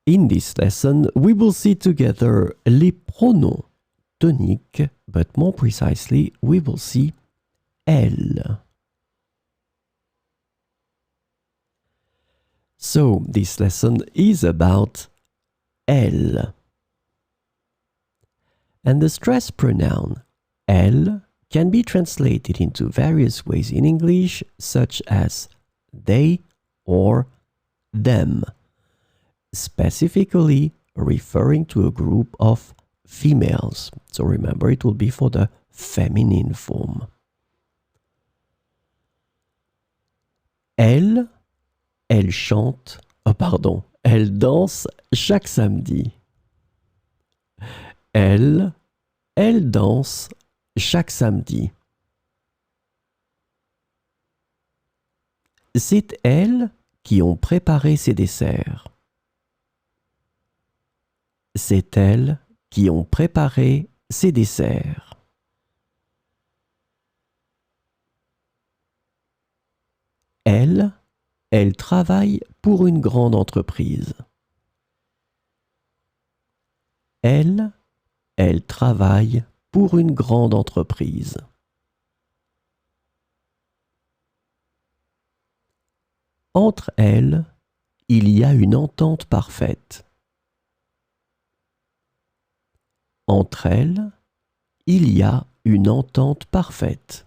In this lesson, we will see together les pronoms toniques, but more precisely, we will see elles. So, this lesson is about elles. And the stress pronoun elles can be translated into various ways in English, such as they or them, specifically referring to a group of females. So remember, it will be for the feminine form. Elle chante, elle danse chaque samedi. Elle danse chaque samedi. C'est elles qui ont préparé ces desserts. C'est elles qui ont préparé ces desserts. Elle travaille pour une grande entreprise. Elle travaille pour une grande entreprise. Entre elles, il y a une entente parfaite. Entre elles, il y a une entente parfaite.